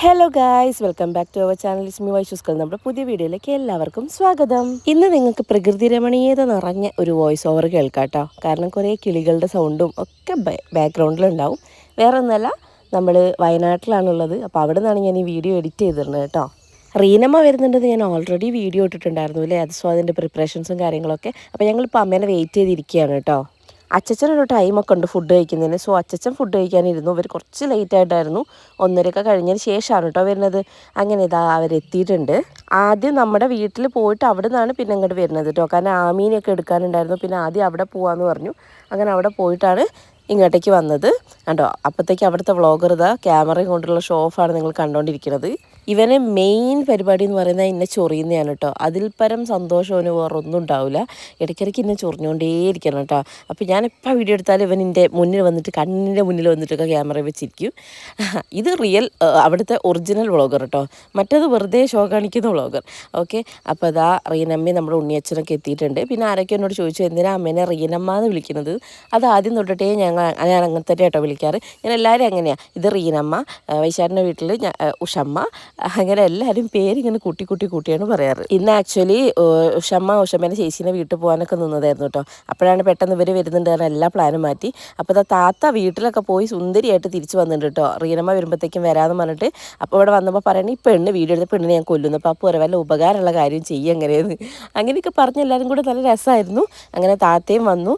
Hello guys, welcome back to our channel. It's me വൈഷുസ്കൾ. നമ്മുടെ പുതിയ വീഡിയോയിലേക്ക് എല്ലാവർക്കും സ്വാഗതം. ഇന്ന് നിങ്ങൾക്ക് പ്രകൃതി രമണീയത നിറഞ്ഞ ഒരു വോയിസ് ഓവർ കേൾക്കാട്ടോ. കാരണം കുറേ കിളികളുടെ സൗണ്ടും ഒക്കെ ബാക്ക്ഗ്രൗണ്ടിലുണ്ടാവും. വേറെ ഒന്നല്ല, നമ്മൾ വയനാട്ടിലാണുള്ളത്. അപ്പോൾ അവിടെ നിന്നാണ് ഞാൻ ഈ വീഡിയോ എഡിറ്റ് ചെയ്തിരുന്നത് കേട്ടോ. റീനമ്മ വരുന്നുണ്ടെന്ന് ഞാൻ ഓൾറെഡി വീഡിയോ ഇട്ടിട്ടുണ്ടായിരുന്നു അല്ലേ. അത് സോ അതിൻ്റെ പ്രിപ്പറേഷൻസും കാര്യങ്ങളൊക്കെ. അപ്പോൾ ഞങ്ങളിപ്പോൾ അമ്മേനെ വെയിറ്റ് ചെയ്തിരിക്കുകയാണ് കേട്ടോ. അച്ചച്ചനൊരു ടൈമൊക്കെ ഉണ്ട് ഫുഡ് കഴിക്കുന്നതിന്. സോ അച്ചച്ചൻ ഫുഡ് കഴിക്കാനിരുന്നു. ഇവർ കുറച്ച് ലേറ്റ് ആയിട്ടായിരുന്നു, 1:30 കഴിഞ്ഞതിന് ശേഷമാണ് കേട്ടോ വരുന്നത്. അങ്ങനെ ഇതാ അവരെത്തിയിട്ടുണ്ട്. ആദ്യം നമ്മുടെ വീട്ടിൽ പോയിട്ട് അവിടെ നിന്നാണ് പിന്നെ ഇങ്ങോട്ട് വരുന്നത് കേട്ടോ. കാരണം ആമീനൊക്കെ എടുക്കാനുണ്ടായിരുന്നു. പിന്നെ ആദ്യം അവിടെ പോകാമെന്ന് പറഞ്ഞു. അങ്ങനെ അവിടെ പോയിട്ടാണ് ഇങ്ങോട്ടേക്ക് വന്നത് കണ്ടോ. അപ്പോഴത്തേക്ക് അവിടുത്തെ വ്ളോഗർ ഇതാ ക്യാമറയും കൊണ്ടുള്ള ഷോ ഓഫാണ് നിങ്ങൾ കണ്ടുകൊണ്ടിരിക്കുന്നത്. ഇവനെ മെയിൻ പരിപാടി എന്ന് പറയുന്നത് ഇന്നെ ചൊറിയുന്നതാണ് കേട്ടോ. അതിൽ പരം സന്തോഷം അവന് വേറൊന്നും ഉണ്ടാവില്ല. ഇടയ്ക്കിടയ്ക്ക് ഇന്നെ ചൊറിഞ്ഞുകൊണ്ടേയിരിക്കണം കേട്ടോ. അപ്പോൾ ഞാനെപ്പോൾ വീഡിയോ എടുത്താലും ഇവൻ എൻ്റെ മുന്നിൽ വന്നിട്ട് കണ്ണിൻ്റെ മുന്നിൽ വന്നിട്ടൊക്കെ ക്യാമറ വെച്ചിരിക്കും. ഇത് റിയൽ അവിടുത്തെ ഒറിജിനൽ വ്ളോഗർ കേട്ടോ. മറ്റേത് വെറുതെ ഷോ കാണിക്കുന്ന വ്ളോഗർ. ഓക്കെ, അപ്പോൾ അതാ റീനമ്മയും നമ്മുടെ ഉണ്ണിയച്ഛനൊക്കെ എത്തിയിട്ടുണ്ട്. പിന്നെ ആരൊക്കെ എന്നോട് ചോദിച്ചു എന്തിനാ അമ്മേനെ റീനമ്മ എന്ന് വിളിക്കുന്നത്. അത് ആദ്യം തൊട്ടിട്ടേ ഞാൻ അങ്ങനെ തന്നെ കേട്ടോ വിളിക്കാറ്. ഞാൻ എല്ലാവരും അങ്ങനെയാണ്. ഇത് റീനമ്മ, വൈശാഖിൻ്റെ വീട്ടിൽ ഉഷമ്മ, അങ്ങനെ എല്ലാവരും പേരിങ്ങനെ കൂട്ടിയാണ് പറയാറ്. ഇന്ന് ആക്ച്വലി ഉഷമ്മേൻ്റെ ചേച്ചീനെ വീട്ടിൽ പോകാനൊക്കെ നിന്നതായിരുന്നു കേട്ടോ. അപ്പോഴാണ് പെട്ടെന്ന് ഇവർ വരുന്നുണ്ട് കാരണം എല്ലാ പ്ലാനും മാറ്റി. അപ്പോൾ താത്ത വീട്ടിലൊക്കെ പോയി സുന്ദരിയായിട്ട് തിരിച്ച് വന്നിട്ടുണ്ട് കേട്ടോ. റീനമ്മ വരുമ്പോഴത്തേക്കും വരാമെന്ന് പറഞ്ഞിട്ട്. അപ്പോൾ ഇവിടെ വന്നപ്പോൾ പറയണേ ഈ പെണ്ണ് വീഡിയോ എടുത്ത പെണ്ണിനെ ഞാൻ കൊല്ലുന്നു. അപ്പോൾ അപ്പോൾ വല്ല ഉപകാരമുള്ള കാര്യം ചെയ്യുക എങ്ങനെയെന്ന് അങ്ങനെയൊക്കെ പറഞ്ഞ് എല്ലാവരും കൂടെ നല്ല രസമായിരുന്നു. അങ്ങനെ താത്തയും വന്നു.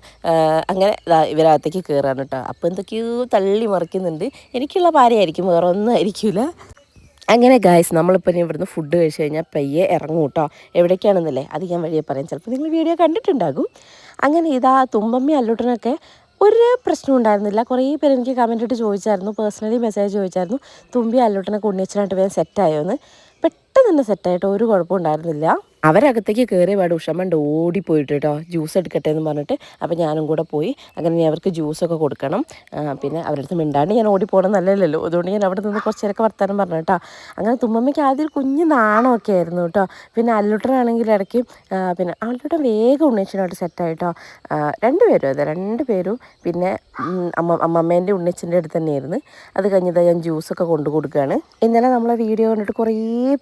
അങ്ങനെ ഇവരകത്തേക്ക് കയറാണ് കേട്ടോ. അപ്പോൾ എന്തൊക്കെയോ തള്ളി മറിക്കുന്നുണ്ട്. എനിക്കുള്ള ഭാര്യയായിരിക്കും, വേറെ ഒന്നും ആയിരിക്കില്ല. അങ്ങനെ ഗായ്സ്, നമ്മളിപ്പോൾ ഇവിടുന്ന് ഫുഡ് കഴിച്ച് കഴിഞ്ഞാൽ പയ്യെ ഇറങ്ങും കേട്ടോ. എവിടേക്കാണെന്നല്ലേ അത് ഞാൻ വഴിയെ പറയാം. ചിലപ്പോൾ നിങ്ങൾ വീഡിയോ കണ്ടിട്ടുണ്ടാകും. അങ്ങനെ ഇതാ തുമ്പമ്മി അല്ലൂട്ടനൊക്കെ ഒരു പ്രശ്നം ഉണ്ടായിരുന്നില്ല. കുറേ പേര് എനിക്ക് കമൻറ്റ് ഇട്ട് ചോദിച്ചായിരുന്നു, പേഴ്സണലി മെസ്സേജ് ചോദിച്ചായിരുന്നു, തുമ്പി അല്ലൂട്ടനൊക്കെ ഉണ്ണിയച്ചനായിട്ട് വേഗം സെറ്റായോ എന്ന്. പെട്ടെന്ന് തന്നെ സെറ്റായിട്ടോ, ഒരു കുഴപ്പം ഉണ്ടായിരുന്നില്ല. അവരകത്തേക്ക് കയറിയ പാട് ഉഷമ്മണ്ട് ഓടിപ്പോയിട്ട് കേട്ടോ ജ്യൂസ് എടുക്കട്ടെ എന്ന് പറഞ്ഞിട്ട്. അപ്പോൾ ഞാനും കൂടെ പോയി. അങ്ങനെ അവർക്ക് ജ്യൂസൊക്കെ കൊടുക്കണം. പിന്നെ അവരുടെ അടുത്ത് മിണ്ടാണ്ട് ഞാൻ ഓടിപ്പോകണം നല്ലല്ലോ. അതുകൊണ്ട് ഞാൻ അവിടെ നിന്ന് കുറച്ച് നേരമൊക്കെ വർത്താനം പറഞ്ഞു കേട്ടോ. അങ്ങനെ തുമ്മമ്മയ്ക്ക് ആദ്യം ഒരു കുഞ്ഞ് നാണമൊക്കെ ആയിരുന്നു കേട്ടോ. പിന്നെ അല്ലുട്ടനാണെങ്കിൽ ഇടയ്ക്ക് പിന്നെ അല്ലുട്ടൻ വേഗം ഉണ്ണിയച്ചനായിട്ട് സെറ്റായിട്ടോ. രണ്ടുപേരും പിന്നെ അമ്മമ്മേൻ്റെ ഉണ്ണിയച്ചൻ്റെ അടുത്ത് തന്നെയായിരുന്നു. അത് കഴിഞ്ഞിട്ട് ഞാൻ ജ്യൂസൊക്കെ കൊണ്ടു കൊടുക്കുകയാണ്. ഇന്നലെ നമ്മളെ വീഡിയോ കണ്ടിട്ട് കുറേ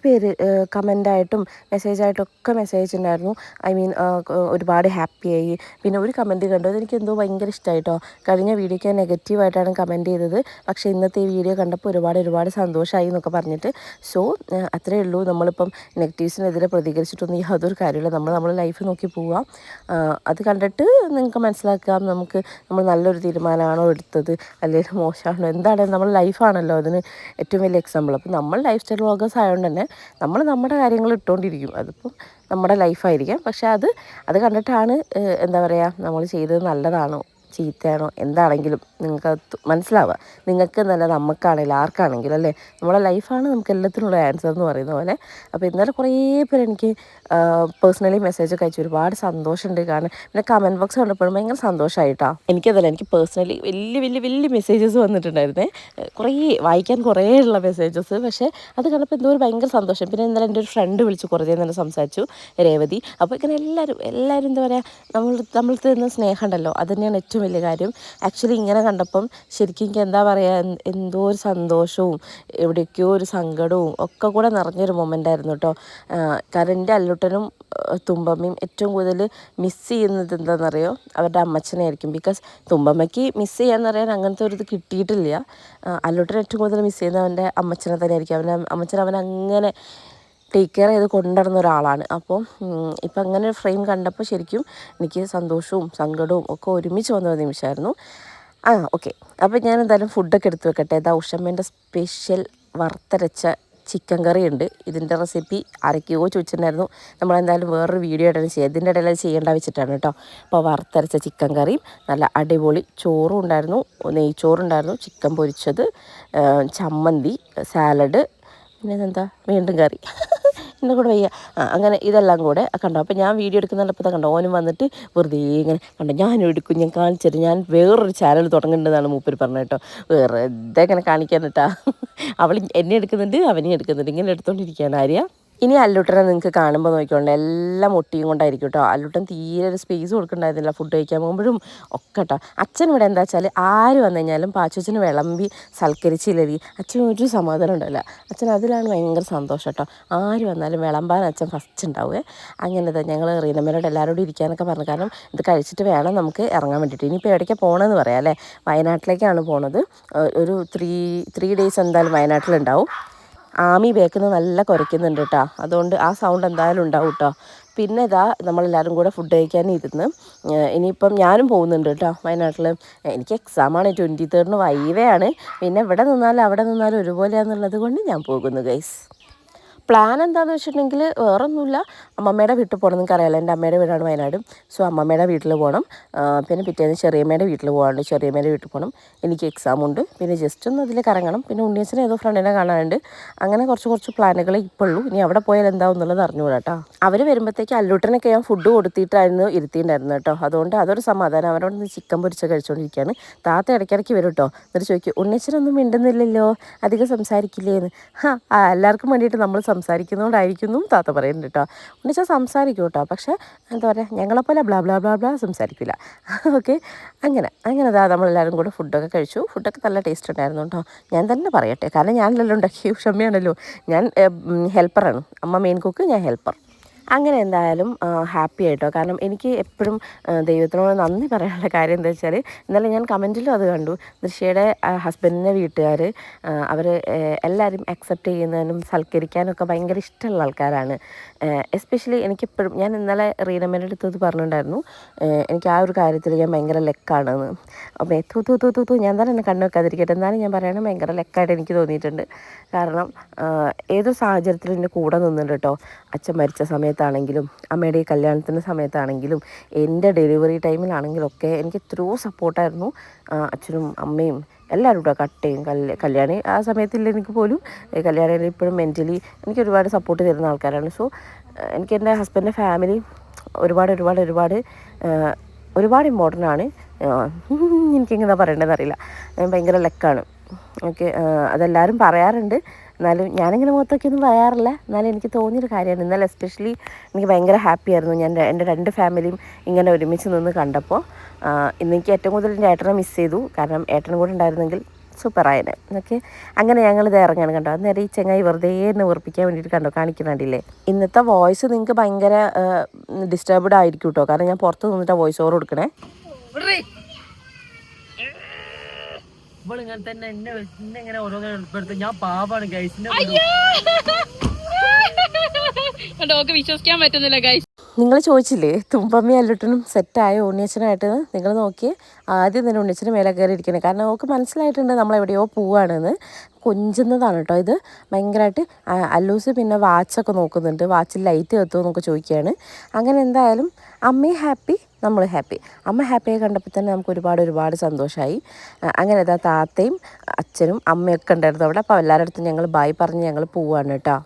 പേര് കമൻ്റായിട്ടും മെസ്സേജായിട്ടും ഒക്കെ മെസ്സേജ് ഉണ്ടായിരുന്നു. ഐ മീൻ ഒരുപാട് ഹാപ്പിയായി. പിന്നെ ഒരു കമൻറ്റ് കണ്ടത് എനിക്ക് എന്തോ ഭയങ്കര ഇഷ്ടമായിട്ടോ. കഴിഞ്ഞ വീഡിയോയ്ക്ക് നെഗറ്റീവായിട്ടാണ് കമൻറ്റ് ചെയ്തത്. പക്ഷേ ഇന്നത്തെ ഈ വീഡിയോ കണ്ടപ്പോൾ ഒരുപാട് സന്തോഷമായി എന്നൊക്കെ പറഞ്ഞിട്ട്. സോ അത്രയേ ഉള്ളൂ. നമ്മളിപ്പം നെഗറ്റീവ്സിനെതിരെ പ്രതികരിച്ചിട്ടൊന്നും യാതൊരു കാര്യമില്ല. നമ്മൾ ലൈഫ് നോക്കി പോവാം. അത് കണ്ടിട്ട് നിങ്ങൾക്ക് മനസ്സിലാക്കാം നമ്മൾ നല്ലൊരു തീരുമാനമാണോ എടുത്തത് അല്ലെങ്കിൽ മോശമാണോ എന്താണെങ്കിലും നമ്മൾ ലൈഫാണല്ലോ അതിന് ഏറ്റവും വലിയ എക്സാമ്പിൾ. അപ്പോൾ നമ്മൾ ലൈഫ് സ്റ്റൈൽ വ്ളോഗേഴ്സ് ആയതുകൊണ്ട് തന്നെ നമ്മൾ നമ്മുടെ കാര്യങ്ങൾ ഇട്ടുകൊണ്ടിരിക്കും. അതിപ്പം നമ്മുടെ ലൈഫായിരിക്കാം. പക്ഷേ അത് കണ്ടിട്ടാണ് എന്താ പറയുക, നമ്മൾ ചെയ്തത് നല്ലതാണോ ചീത്തയാണോ എന്താണെങ്കിലും നിങ്ങൾക്ക് മനസ്സിലാവുക. നിങ്ങൾക്ക് എന്നല്ല നമുക്കാണെങ്കിലും ആർക്കാണെങ്കിലും അല്ലേ. നമ്മുടെ ലൈഫാണ് നമുക്ക് എല്ലാത്തിനുള്ള ആൻസർ എന്ന് പറയുന്ന പോലെ. അപ്പോൾ ഇന്നലെ കുറേ പേര് എനിക്ക് പേഴ്സണലി മെസ്സേജൊക്കെ അയച്ചു. ഒരുപാട് സന്തോഷമുണ്ട്. കാരണം പിന്നെ കമൻറ്റ് ബോക്സ് കണ്ടപ്പോഴും ഭയങ്കര സന്തോഷമായിട്ടാണ്. എനിക്കതല്ല, എനിക്ക് പേഴ്സണലി വലിയ മെസ്സേജസ് വന്നിട്ടുണ്ടായിരുന്നേ. വായിക്കാൻ കുറേ ഉള്ള മെസ്സേജസ്. പക്ഷേ അത് കണ്ടപ്പോൾ എന്തോ ഒരു ഭയങ്കര സന്തോഷം. പിന്നെ ഇന്നലെ എൻ്റെ ഒരു ഫ്രണ്ട് വിളിച്ച് കുറേ നേരം സംസാരിച്ചു, രേവതി. അപ്പോൾ ഇങ്ങനെ എല്ലാവരും എന്താ പറയുക, നമ്മൾക്ക് തരുന്ന സ്നേഹം ഉണ്ടല്ലോ, അത് തന്നെയാണ് ഏറ്റവും വലിയ കാര്യം. ആക്ച്വലി ഇങ്ങനെ കണ്ടപ്പം ശരിക്കും എനിക്ക് എന്താ പറയുക, എന്തോ ഒരു സന്തോഷവും എവിടേക്കോ ഒരു സങ്കടവും ഒക്കെ കൂടെ നിറഞ്ഞൊരു മൊമെൻ്റ് ആയിരുന്നു കേട്ടോ. കാരണം എൻ്റെ അല്ലുട്ടനും തുമ്പമ്മയും ഏറ്റവും കൂടുതൽ മിസ് ചെയ്യുന്നത് എന്താണെന്നറിയോ, അവരുടെ അമ്മച്ചനെ ആയിരിക്കും. ബിക്കോസ് തുമ്പമ്മയ്ക്ക് മിസ് ചെയ്യാന്ന് പറയാൻ അങ്ങനത്തെ ഒരു ഇത് കിട്ടിയിട്ടില്ല. അല്ലുട്ടൻ ഏറ്റവും കൂടുതൽ മിസ് ചെയ്യുന്നത് അവൻ്റെ അമ്മച്ചനെ തന്നെ ആയിരിക്കും. അമ്മച്ചൻ അവനങ്ങനെ ടേക്ക് കെയർ ചെയ്ത് കൊണ്ടുനടന്ന ഒരാളാണ്. അപ്പോൾ ഇപ്പം അങ്ങനെ ഒരു ഫ്രെയിം കണ്ടപ്പോൾ ശരിക്കും എനിക്ക് സന്തോഷവും സങ്കടവും ഒക്കെ ഒരുമിച്ച് വന്ന ഒരു നിമിഷമായിരുന്നു. ഓക്കെ, അപ്പോൾ ഞാൻ എന്തായാലും ഫുഡൊക്കെ എടുത്ത് വെക്കട്ടെ. ഉഷമ്മേൻ്റെ സ്പെഷ്യൽ വറുത്തരച്ച ചിക്കൻ കറി ഉണ്ട്. ഇതിൻ്റെ റെസിപ്പി ആരൊക്കെയോ ചോദിച്ചിട്ടുണ്ടായിരുന്നു. നമ്മളെന്തായാലും വേറൊരു വീഡിയോ ആയിട്ടാണ് ചെയ്യുക. ഇതിൻ്റെ ഇടയിൽ അത് ചെയ്യേണ്ട വെച്ചിട്ടാണ് കേട്ടോ. അപ്പോൾ വറുത്തരച്ച ചിക്കൻ കറിയും നല്ല അടിപൊളി ചോറും ഉണ്ടായിരുന്നു, നെയ്ച്ചോറുണ്ടായിരുന്നു, ചിക്കൻ പൊരിച്ചത്, ചമ്മന്തി, സാലഡ്, പിന്നെ ഇതെന്താ വീണ്ടും കറി എന്നെ കൂടെ വയ്യ. അങ്ങനെ ഇതെല്ലാം കൂടെ കണ്ടോ. അപ്പോൾ ഞാൻ വീഡിയോ എടുക്കുന്നുണ്ടപ്പോൾ കണ്ടോ ഓനും വന്നിട്ട് വെറുതെ ഇങ്ങനെ കണ്ടോ ഞാനും എടുക്കും, ഞാൻ കാണിച്ചിട്ട് ഞാൻ വേറൊരു ചാനൽ തുടങ്ങേണ്ടതാണ് മൂപ്പര് പറഞ്ഞത് കേട്ടോ. വെറുതെ ഇങ്ങനെ കാണിക്കാൻ കേട്ടാ. അവൾ എന്നെ എടുക്കുന്നുണ്ട്, അവനെയും എടുക്കുന്നുണ്ട്, ഇങ്ങനെ എടുത്തുകൊണ്ടിരിക്കുകയാണ് ആര്യ. ഇനി അല്ലൂട്ടനെ നിങ്ങൾക്ക് കാണുമ്പോൾ നോക്കിക്കോളൂ, എല്ലാം ഒട്ടിയും കൊണ്ടായിരിക്കും കേട്ടോ. അല്ലൂട്ടൻ തീരെ ഒരു സ്പേസ് കൊടുക്കണ്ടായിരുന്നില്ല ഫുഡ് കഴിക്കാൻ പോകുമ്പോഴും ഒക്കെ കേട്ടോ. അച്ഛൻ ഇവിടെ എന്താ വെച്ചാൽ ആര് വന്നു കഴിഞ്ഞാലും പാച്ചച്ചന് വിളമ്പി സൽക്കരിച്ചില്ലെങ്കിൽ അച്ഛൻ ഒരു സമാധാനം ഉണ്ടല്ല. അച്ഛൻ അതിലാണ് ഭയങ്കര സന്തോഷം കേട്ടോ. ആര് വന്നാലും വിളമ്പാൻ അച്ഛൻ ഫസ്റ്റ് ഉണ്ടാവുമേ. അങ്ങനത്തെ ഞങ്ങൾ റീനമ്മയോട് എല്ലാവരോടും ഇരിക്കാനൊക്കെ പറഞ്ഞു. കാരണം ഇത് കഴിച്ചിട്ട് വേണം നമുക്ക് ഇറങ്ങാൻ വേണ്ടിയിട്ട്. ഇനിയിപ്പോൾ എവിടേക്കാണ് പോകണമെന്ന് പറയാം അല്ലേ. വയനാട്ടിലേക്കാണ് പോണത്. ഒരു ത്രീ ഡേയ്സ് എന്തായാലും വയനാട്ടിലുണ്ടാവും. ആമി ബേക്കിൽ നിന്ന് നല്ല കുരയ്ക്കുന്നുണ്ട് കേട്ടോ. അതുകൊണ്ട് ആ സൗണ്ട് എന്തായാലും ഉണ്ടാവും കേട്ടോ. പിന്നെ ഇതാ നമ്മളെല്ലാവരും കൂടെ ഫുഡ് കഴിക്കാൻ ഇരുന്ന് ഇനിയിപ്പം ഞാനും പോകുന്നുണ്ട് കേട്ടോ വയനാട്ടിൽ. എനിക്ക് എക്സാമാണ് 23rd വൈവയാണ്. പിന്നെ ഇവിടെ നിന്നാലും അവിടെ നിന്നാലും ഒരുപോലെയാണെന്നുള്ളത് കൊണ്ട് ഞാൻ പോകുന്നു ഗൈസ്. പ്ലാൻ എന്താണെന്ന് വെച്ചിട്ടുണ്ടെങ്കിൽ വേറൊന്നുമില്ല, അമ്മമ്മയുടെ വീട്ടിൽ പോകണം. നിങ്ങൾക്ക് അറിയാമല്ലോ എൻ്റെ അമ്മയുടെ വീടാണ് വയനാട്. സോ അമ്മമ്മയുടെ വീട്ടിൽ പോകണം. പിന്നെ പിറ്റേന്ന് ചെറിയമ്മയുടെ വീട്ടിൽ പോകാനുണ്ട്, ചെറിയമ്മയുടെ വീട്ടിൽ പോകണം. എനിക്ക് എക്സാം ഉണ്ട്. പിന്നെ ജസ്റ്റ് ഒന്ന് അതിൽ കറങ്ങണം. പിന്നെ ഉണ്ണിയച്ഛനെ ഏതോ ഫ്രണ്ടിനെ കാണാനുണ്ട്. അങ്ങനെ കുറച്ച് പ്ലാനുകൾ ഇപ്പോൾ ഉള്ളൂ. ഇനി അവിടെ പോയാൽ എന്താവും എന്നുള്ളത് അറിഞ്ഞുകൂടാ കേട്ടോ. അവർ വരുമ്പോഴത്തേക്ക് അല്ലൂട്ടനൊക്കെ ഞാൻ ഫുഡ് കൊടുത്തിട്ടായിരുന്നു ഇരുത്തിയിട്ടുണ്ടായിരുന്നു കേട്ടോ. അതുകൊണ്ട് അതൊരു സമാധാനം. അവരോട് നിന്ന് ചിക്കൻ പൊരിച്ച് കഴിച്ചുകൊണ്ടിരിക്കുകയാണ്. താത്ത ഇടയ്ക്കിടയ്ക്ക് വരും കേട്ടോ. എന്നിട്ട് ചോദിക്കും, ഉണ്ണിയച്ഛനൊന്നും മിണ്ടുന്നില്ലല്ലോ, അധികം സംസാരിക്കില്ലേന്ന്. എല്ലാവർക്കും വേണ്ടിയിട്ട് നമ്മൾ സംസാരിക്കുന്നതുകൊണ്ടായിരിക്കുന്നു താത്ത പറയുന്നുണ്ട് കേട്ടോ. ഉണ്ണിച്ചാൽ സംസാരിക്കും കേട്ടോ, പക്ഷേ എന്താ പറയുക, ഞങ്ങളെപ്പോലെ ബ്ലാ ബ്ലാ ബ്ലാ ബ്ലാ സംസാരിക്കില്ല. ഓക്കെ, അങ്ങനെ അതാ നമ്മളെല്ലാവരും കൂടെ ഫുഡൊക്കെ കഴിച്ചു. ഫുഡൊക്കെ നല്ല ടേസ്റ്റ് ഉണ്ടായിരുന്നു കേട്ടോ. ഞാൻ തന്നെ പറയട്ടെ, കാരണം ഞാനല്ലല്ലോ ഉണ്ടാക്കി, ക്ഷമയാണല്ലോ. ഞാൻ ഹെൽപ്പറാണ്. അമ്മ മെയിൻ കുക്ക്, ഞാൻ ഹെൽപ്പർ. അങ്ങനെ എന്തായാലും ഹാപ്പി ആയിട്ടോ. കാരണം എനിക്ക് എപ്പോഴും ദൈവത്തിനോട് നന്ദി പറയാനുള്ള കാര്യം എന്താ വെച്ചാൽ, ഇന്നലെ ഞാൻ കമൻറ്റിലും അത് കണ്ടു. ദൃശ്യയുടെ ഹസ്ബൻഡിൻ്റെ വീട്ടുകാർ അവർ എല്ലാവരും അക്സെപ്റ്റ് ചെയ്യുന്നതിനും സൽക്കരിക്കാനും ഒക്കെ ഭയങ്കര ഇഷ്ടമുള്ള ആൾക്കാരാണ്. എസ്പെഷ്യലി എനിക്കെപ്പോഴും, ഞാൻ ഇന്നലെ റീനമ്മേൻ്റെ അടുത്ത് പറഞ്ഞിട്ടുണ്ടായിരുന്നു, എനിക്ക് ആ ഒരു കാര്യത്തിൽ ഞാൻ ഭയങ്കര ലെക്കാണെന്ന്. അപ്പോൾ ഞാൻ തന്നെ എന്നെ കണ്ണു വെക്കാതിരിക്കട്ടെ, എന്നാലും ഞാൻ പറയണം, ഭയങ്കര ലെക്കായിട്ട് എനിക്ക് തോന്നിയിട്ടുണ്ട്. കാരണം ഏതൊരു സാഹചര്യത്തിലും എൻ്റെ കൂടെ നിന്നിട്ടുണ്ട് കേട്ടോ. അച്ഛൻ മരിച്ച സമയത്താണെങ്കിലും അമ്മയുടെ ഈ കല്യാണത്തിൻ്റെ സമയത്താണെങ്കിലും എൻ്റെ ഡെലിവറി ടൈമിലാണെങ്കിലും ഒക്കെ എനിക്ക് എത്രയോ സപ്പോർട്ടായിരുന്നു അച്ഛനും അമ്മയും എല്ലാവരും കേട്ടോ. കട്ടയും കല്യാണി ആ സമയത്തില്ല എനിക്ക് പോലും, കല്യാണി ഇപ്പോഴും മെൻ്റലി എനിക്ക് ഒരുപാട് സപ്പോർട്ട് തരുന്ന ആൾക്കാരാണ്. സോ എനിക്ക് എൻ്റെ ഹസ്ബൻഡിൻ്റെ ഫാമിലി ഒരുപാട് ഇമ്പോർട്ടൻ്റ് ആണ്. എനിക്കെങ്ങനെ പറയേണ്ടതെന്ന് അറിയില്ല. ഞാൻ ഭയങ്കര ലക്കാണ്. ഓക്കെ, അതെല്ലാവരും പറയാറുണ്ട്. എന്നാലും ഞാനിങ്ങനെ മുഖത്തൊക്കെയൊന്നും പറയാറില്ല. എന്നാലും എനിക്ക് തോന്നിയൊരു കാര്യമാണ് ഇന്നലെ. എസ്പെഷ്യലി എനിക്ക് ഭയങ്കര ഹാപ്പിയായിരുന്നു ഞാൻ എൻ്റെ രണ്ട് ഫാമിലിയും ഇങ്ങനെ ഒരുമിച്ച് നിന്ന് കണ്ടപ്പോൾ. ഇന്നെനിക്ക് ഏറ്റവും കൂടുതൽ എൻ്റെ ഏട്ടനെ മിസ് ചെയ്തു. കാരണം ഏട്ടനും കൂടെ ഉണ്ടായിരുന്നെങ്കിൽ സൂപ്പറായനെ. ഓക്കെ, അങ്ങനെ ഞങ്ങളിത് ഇറങ്ങാണ് കണ്ടോ. അന്നേരം ഈ ചെങ്ങായി വെറുതെ എന്നെ ഉറപ്പിക്കാൻ വേണ്ടിയിട്ട് കണ്ടോ കാണിക്കുന്നുണ്ടില്ലേ. ഇന്നത്തെ വോയിസ് നിങ്ങൾക്ക് ഭയങ്കര ഡിസ്റ്റർബ്ഡ് ആയിരിക്കും കേട്ടോ. കാരണം ഞാൻ പുറത്ത് നിന്നിട്ടാണ് വോയിസ് ഓവർ കൊടുക്കണേ. ഇങ്ങനെ തന്നെ എന്നെ ഓരോന്ന് ഉൾപ്പെടുത്തും. ഞാൻ പാവാണ് ഗൈസിന്റെ വിശ്വസിക്കാൻ പറ്റുന്നില്ല ഗൈസ്. നിങ്ങൾ ചോദിച്ചില്ലേ തുമ്പമ്മ അല്ലുട്ടനും സെറ്റായ ഉണ്ണിയച്ഛനായിട്ട്? നിങ്ങൾ നോക്കിയേ, ആദ്യം തന്നെ ഉണ്ണിയച്ഛന് മേലെ കയറി ഇരിക്കണേ. കാരണം അവൾക്ക് മനസ്സിലായിട്ടുണ്ട് നമ്മളെവിടെയോ പോവുകയാണെന്ന്. കൊഞ്ചുന്നതാണ് കേട്ടോ ഇത് ഭയങ്കരമായിട്ട്. അല്ലൂസ് പിന്നെ വാച്ചൊക്കെ നോക്കുന്നുണ്ട്, വാച്ചിൽ ലൈറ്റ് കത്തുമോ എന്നൊക്കെ ചോദിക്കുകയാണ്. അങ്ങനെ എന്തായാലും അമ്മയും ഹാപ്പി, നമ്മൾ ഹാപ്പി. അമ്മ ഹാപ്പിയായി കണ്ടപ്പോൾ തന്നെ നമുക്ക് ഒരുപാട് സന്തോഷമായി. അങ്ങനെ ഇതാ താത്തയും അച്ഛനും അമ്മയൊക്കെ ഉണ്ടായിരുന്നു അവിടെ. അപ്പോൾ എല്ലാവരുടെ അടുത്തും ഞങ്ങൾ ബായ് പറഞ്ഞ് ഞങ്ങൾ പോവുകയാണ് കേട്ടോ.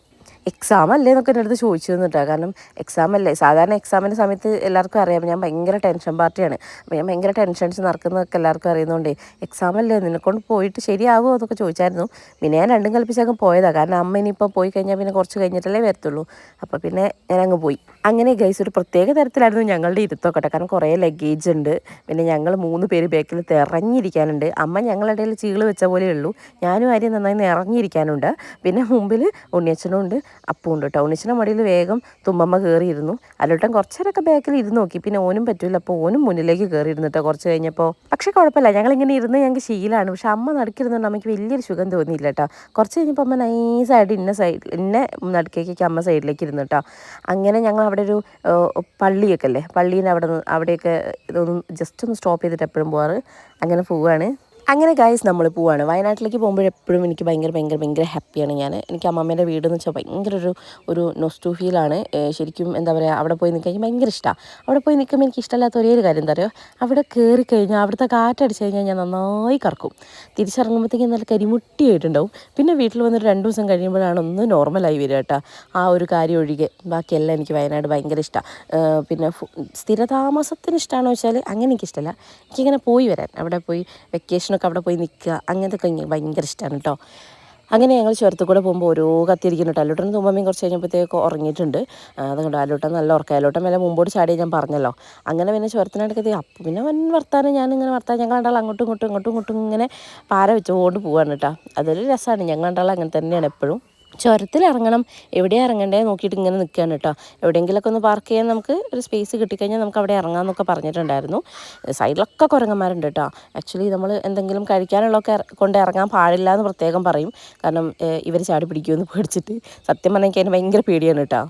എക്സാം അല്ലേ എന്നൊക്കെ എൻ്റെ അടുത്ത് ചോദിച്ചു തന്നിട്ടോ. കാരണം എക്സാം അല്ലേ, സാധാരണ എക്സാമിൻ്റെ സമയത്ത് എല്ലാവർക്കും അറിയാം ഞാൻ ഭയങ്കര ടെൻഷൻ പാർട്ടിയാണ്. അപ്പോൾ ഞാൻ ഭയങ്കര ടെൻഷൻസ് നടക്കുന്നതൊക്കെ എല്ലാവർക്കും അറിയുന്നതുകൊണ്ടേ എക്സാം അല്ലേ നിന്നെക്കൊണ്ട് പോയിട്ട് ശരിയാകുമോ എന്നൊക്കെ ചോദിച്ചായിരുന്നു. പിന്നെ ഞാൻ രണ്ടും കൽപ്പിച്ചങ്ങ് പോയതാണ്. കാരണം അമ്മ ഇനിയിപ്പോൾ പോയി കഴിഞ്ഞാൽ പിന്നെ കുറച്ച് കഴിഞ്ഞിട്ടല്ലേ വരത്തുള്ളൂ. അപ്പോൾ പിന്നെ ഞാനങ്ങ് പോയി. അങ്ങനെ ഗൈസ് ഒരു പ്രത്യേക തരത്തിലായിരുന്നു ഞങ്ങളുടെ ഇരുത്തൊക്കെ. കാരണം കുറേ ലഗേജ് ഉണ്ട്. പിന്നെ ഞങ്ങൾ 3 പേര് ബാക്കിൽ ഇറങ്ങിയിരിക്കാനുണ്ട്. അമ്മ ഞങ്ങളുടെ ഇടയിൽ ചീള് വെച്ച പോലെയേ ഉള്ളൂ. ഞാനും ആരും നന്നായി ഇറങ്ങിയിരിക്കാനുണ്ട്. പിന്നെ മുമ്പിൽ ഉണ്ണിയച്ഛനും ഉണ്ട്, അപ്പവും ഉണ്ട് കേട്ടോ. ഉണ്ണിയച്ഛൻ്റെ മടിയിൽ വേഗം തുമ്പമ്മ കയറിയിരുന്നു. അല്ലോട്ടൻ കുറച്ചേരൊക്കെ ബാക്കിൽ ഇരുന്ന് നോക്കി. പിന്നെ ഓനും പറ്റില്ല, അപ്പോൾ ഓനും മുന്നിലേക്ക് കയറിയിരുന്നു കേട്ടോ കുറച്ച് കഴിഞ്ഞപ്പോൾ. പക്ഷേ കുഴപ്പമില്ല, ഞങ്ങളിങ്ങനെ ഇരുന്ന് ഞങ്ങൾക്ക് ശീലമാണ്. പക്ഷെ അമ്മ നടുക്കിരുന്നുകൊണ്ട് അമ്മയ്ക്ക് വലിയൊരു സുഖം തോന്നിയില്ല കേട്ടോ. കുറച്ച് കഴിഞ്ഞപ്പോൾ അമ്മ നൈസായിട്ട് ഇന്ന നടുക്കേക്ക് അമ്മ സൈഡിലേക്ക് ഇരുന്നു കേട്ടോ. അങ്ങനെ ഞങ്ങൾ അവിടെ ഒരു പള്ളിയൊക്കെ അല്ലേ, പള്ളീൻ്റെ അവിടെയൊക്കെ ഇതൊന്ന് ജസ്റ്റ് ഒന്ന് സ്റ്റോപ്പ് ചെയ്തിട്ട് എപ്പോഴും പോവാറ്. അങ്ങനെ പോവുകയാണ്. അങ്ങനെ ഗൈസ് നമ്മൾ പോവാണ്. വയനാട്ടിലേക്ക് പോകുമ്പോഴെപ്പോഴും എനിക്ക് ഭയങ്കര ഹാപ്പിയാണ് ഞാൻ. എനിക്ക് അമ്മമ്മേൻ്റെ വീട് എന്ന് വെച്ചാൽ ഭയങ്കര ഒരു നൊസ്റ്റു-ഫീലാണ്. ശരിക്കും എന്താ പറയുക, അവിടെ പോയി നിൽക്കാൻ എനിക്ക് ഭയങ്കര ഇഷ്ടമാണ്. അവിടെ പോയി നിൽക്കുമ്പോൾ എനിക്ക് ഇഷ്ടമല്ലാത്ത ഒരേ ഒരു കാര്യം എന്താ പറയുക, അവിടെ കയറി കഴിഞ്ഞാൽ അവിടുത്തെ കാറ്റടിച്ച് കഴിഞ്ഞാൽ ഞാൻ നന്നായി കറക്കും. തിരിച്ചിറങ്ങുമ്പോഴത്തേക്കും നല്ല കരിമുട്ടിയായിട്ടുണ്ടാവും. പിന്നെ വീട്ടിൽ വന്നൊരു 2 ദിവസം കഴിയുമ്പോഴാണ് ഒന്ന് നോർമലായി വരിക കേട്ടോ. ആ ഒരു കാര്യം ഒഴികെ ബാക്കിയെല്ലാം എനിക്ക് വയനാട് ഭയങ്കര ഇഷ്ടമാണ്. പിന്നെ സ്ഥിരതാമസത്തിന് ഇഷ്ടമാണോ വെച്ചാൽ അങ്ങനെ എനിക്കിഷ്ടമല്ല. എനിക്കിങ്ങനെ പോയി വരാൻ, അവിടെ പോയി വെക്കേഷനൊക്കെ അവിടെ പോയി നിൽക്കുക അങ്ങനത്തെ ഒക്കെ ഭയങ്കര ഇഷ്ടമാണ് കേട്ടോ. അങ്ങനെ ഞങ്ങൾ ചുരത്തിൽ കൂടെ പോകുമ്പോൾ ഓരോ കത്തിയിരിക്കുന്നുണ്ട്. അല്ലൂട്ടൻ തുമ്പമ്മയും കുറച്ച് കഴിഞ്ഞപ്പോഴത്തേക്ക് ഉറങ്ങിയിട്ടുണ്ട്. അതുകൊണ്ട് അല്ലൂട്ടൻ നല്ല ഉറക്കം. അല്ലൂട്ടൻ വില മുമ്പോട്ട് ചാടി ഞാൻ പറഞ്ഞല്ലോ. അങ്ങനെ പിന്നെ ചുരത്തിനടുക്കത്തി അപ്പം പിന്നെ വൻ വർത്താനം ഞാനിങ്ങനെ ഞങ്ങൾ രണ്ടാൾ അങ്ങോട്ടും ഇങ്ങോട്ടും ഇങ്ങനെ പാര വെച്ചുകൊണ്ട് പോവാണ് കേട്ടോ. അതൊരു രസമാണ്. ഞങ്ങൾ രണ്ടാൾ അങ്ങനെ തന്നെയാണ് എപ്പോഴും. ചുരത്തിൽ ഇറങ്ങണം, എവിടെയാണ് ഇറങ്ങണ്ടേ നോക്കിയിട്ട് ഇങ്ങനെ നിൽക്കുകയാണ് കേട്ടോ. എവിടെയെങ്കിലുമൊക്കെ ഒന്ന് പാർക്ക് ചെയ്യാൻ നമുക്ക് ഒരു സ്പേസ് കിട്ടിക്കഴിഞ്ഞാൽ നമുക്ക് അവിടെ ഇറങ്ങാമെന്നൊക്കെ പറഞ്ഞിട്ടുണ്ടായിരുന്നു. സൈഡിലൊക്കെ കുരങ്ങന്മാരുണ്ട് കേട്ടോ. ആക്ച്വലി നമ്മൾ എന്തെങ്കിലും കഴിക്കാനുള്ളതൊക്കെ കൊണ്ട് ഇറങ്ങാൻ പാടില്ല എന്ന് പ്രത്യേകം പറയും. കാരണം ഇവർ ചാടി പിടിക്കുമെന്ന് പേടിച്ചിട്ട്. സത്യം പറഞ്ഞാൽ എനിക്ക് അതിന് ഭയങ്കര പേടിയാണ് കേട്ടോ.